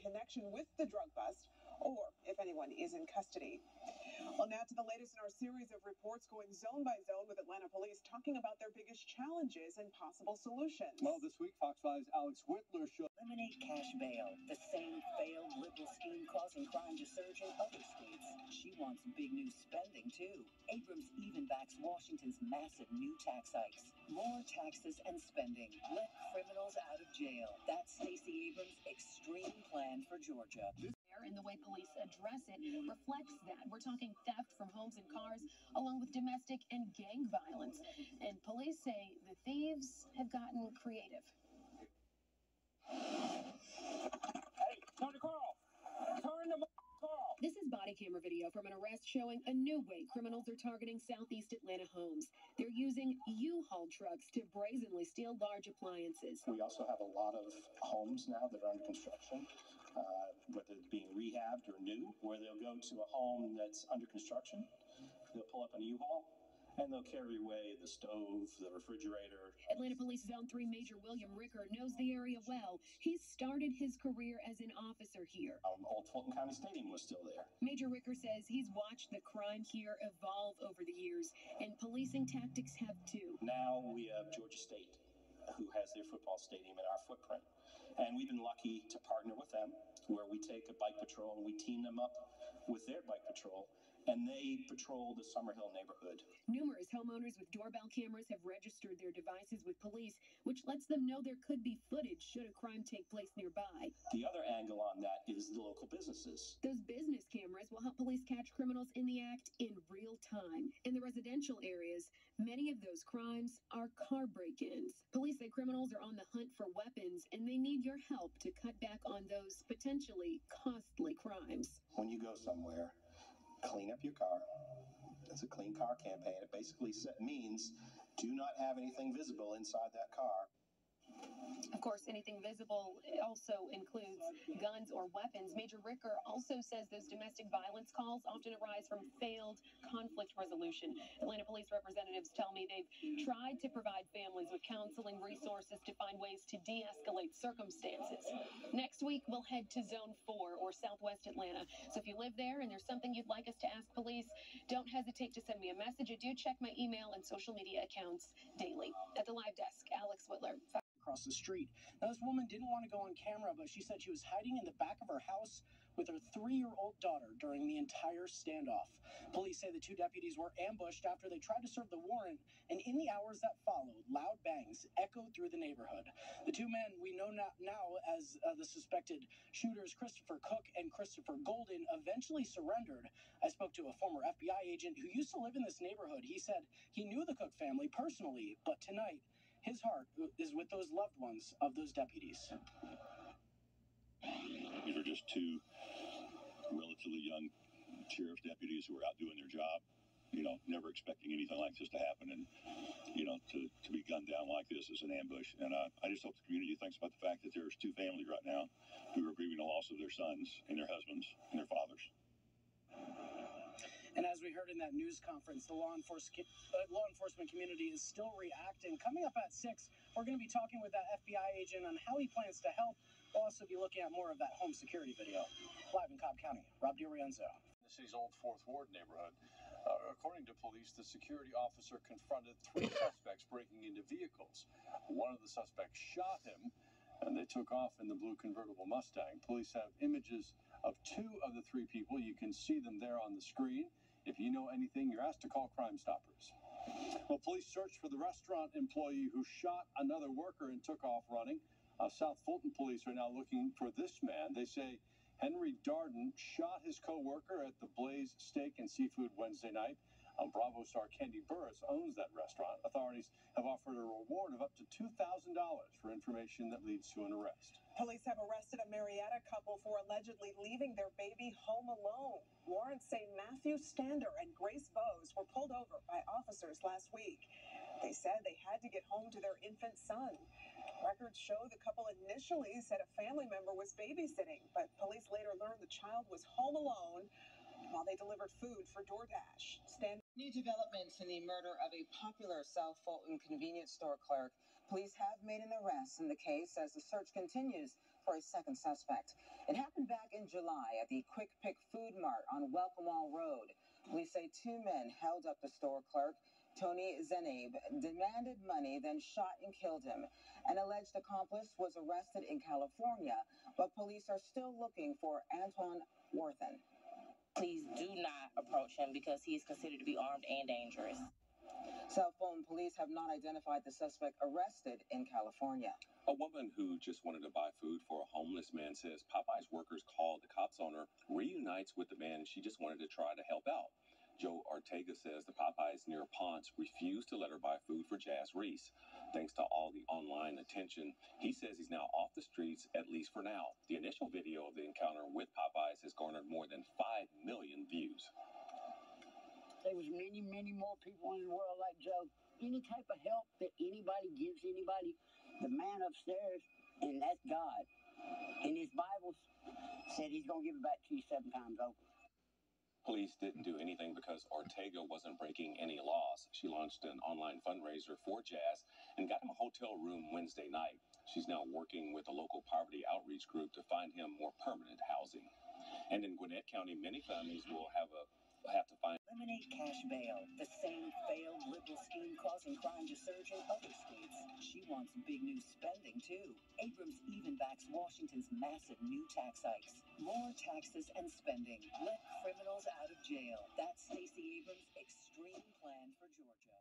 connection with the drug bust or if anyone is in custody. Well, now to the latest in our series of reports going zone by zone with Atlanta police talking about their biggest challenges and possible solutions. Well, this week, Fox 5's Alex Whitler showed eliminate cash bail, the same failed liberal scheme causing crime to surge in other states. She wants big new spending, too. Abrams even backs Washington's massive new tax hikes. More taxes and spending. Let criminals out of jail. That's Stacey Abrams' extreme plan for Georgia. And the way police address it reflects that. We're talking theft from homes and cars, along with domestic and gang violence. And police say the thieves have gotten creative. Hey, turn the car off. Turn the car off. This is body camera video from an arrest showing a new way criminals are targeting Southeast Atlanta homes. They're using U-Haul trucks to brazenly steal large appliances. We also have a lot of homes now that are under construction, whether it's being rehabbed or new, where they'll go to a home that's under construction, they'll pull up an U-Haul, and they'll carry away the stove, the refrigerator. Atlanta Police Zone 3 Major William Ricker knows the area well. He's started his career as an officer here. Old Fulton County Stadium was still there. Major Ricker says he's watched the crime here evolve over the years, and policing tactics have too. Now we have Georgia State, who has their football stadium in our footprint. And we've been lucky to partner with them, where we take a bike patrol and we team them up with their bike patrol, and they patrol the Summerhill neighborhood. Numerous homeowners with doorbell cameras have registered their devices with police, which lets them know there could be footage should a crime take place nearby. The other angle on that is the local businesses. Those business cameras will help police catch criminals in the act in real time. In the residential areas, many of those crimes are car break-ins. Police say criminals are on the hunt for weapons, and they need your help to cut back on those potentially costly crimes. When you go somewhere, clean up your car. It's a clean car campaign. It basically means do not have anything visible inside that car. Of course, anything visible also includes guns or weapons. Major Ricker also says those domestic violence calls often arise from failed conflict resolution. Atlanta police representatives tell me they've tried to provide families with counseling resources to find ways to de-escalate circumstances. Next week, we'll head to Zone 4 or Southwest Atlanta. So if you live there and there's something you'd like us to ask police, don't hesitate to send me a message. I do check my email and social media accounts daily. At the live desk, Alex Whitler. Across the street. Now, this woman didn't want to go on camera, but she said she was hiding in the back of her house with her 3-year-old daughter during the entire standoff. Police say the two deputies were ambushed after they tried to serve the warrant, and in the hours that followed, loud bangs echoed through the neighborhood. The two men we know now as the suspected shooters, Christopher Cook and Christopher Golden, eventually surrendered. I spoke to a former FBI agent who used to live in this neighborhood. He said he knew the Cook family personally, but tonight, his heart is with those loved ones of those deputies. These are just two relatively young sheriff's deputies who are out doing their job, never expecting anything like this to happen. And, to be gunned down like this is an ambush. And I just hope the community thinks about the fact that there's two families right now who are grieving the loss of their sons and their husbands and their fathers. And as we heard in that news conference, the law enforcement community is still reacting. Coming up at 6, we're going to be talking with that FBI agent on how he plans to help. We'll also be looking at more of that home security video. Live in Cobb County, Rob DiRienzo. the city's Old Fourth Ward neighborhood. According to police, the security officer confronted 3 suspects breaking into vehicles. One of the suspects shot him, and they took off in the blue convertible Mustang. Police have images of 2 of the 3 people. You can see them there on the screen. If you know anything, you're asked to call Crime Stoppers. Well, police searched for the restaurant employee who shot another worker and took off running. South Fulton police are now looking for this man. They say Henry Darden shot his co-worker at the Blaze Steak and Seafood Wednesday night. Bravo star Kendi Burris owns that restaurant. Authorities have offered a reward of up to $2,000 for information that leads to an arrest. Police have arrested a Marietta couple for allegedly leaving their baby home alone. Warrants say Matthew Stander and Grace Bowes were pulled over by officers last week. They said they had to get home to their infant son. Records show the couple initially said a family member was babysitting, but police later learned the child was home alone while they delivered food for DoorDash. New developments in the murder of a popular South Fulton convenience store clerk. Police have made an arrest in the case as the search continues for a second suspect. It happened back in July at the Quick Pick Food Mart on Welcome Road. Police say two men held up the store clerk, Tony Zenabe, demanded money, then shot and killed him. An alleged accomplice was arrested in California, but police are still looking for Antoine Worthen. Please do not approach him because he is considered to be armed and dangerous. Cell phone police have not identified the suspect arrested in California. A woman who just wanted to buy food for a homeless man says Popeye's workers called the cops on her, reunites with the man she just wanted to try to help out. Joe Ortega says the Popeyes near Ponce refused to let her buy food for Jazz Reese. Thanks to all the online attention, he says he's now off the streets, at least for now. The initial video of the encounter with Popeyes has garnered more than 5 million views. There was many, many more people in the world like Joe. Any type of help that anybody gives anybody, the man upstairs, and that's God. In his Bible said he's going to give it back to you 7 times over. Police didn't do anything because Ortega wasn't breaking any laws. She launched an online fundraiser for Jazz and got him a hotel room Wednesday night. She's now working with a local poverty outreach group to find him more permanent housing. And in Gwinnett County, many families will have to find. Eliminate cash bail, the same failed liberal scheme causing crime to surge in other states. She wants big new spending, too. Abrams even backs Washington's massive new tax hikes. More taxes and spending. Let criminals out of jail. That's Stacey Abrams' extreme plan for Georgia.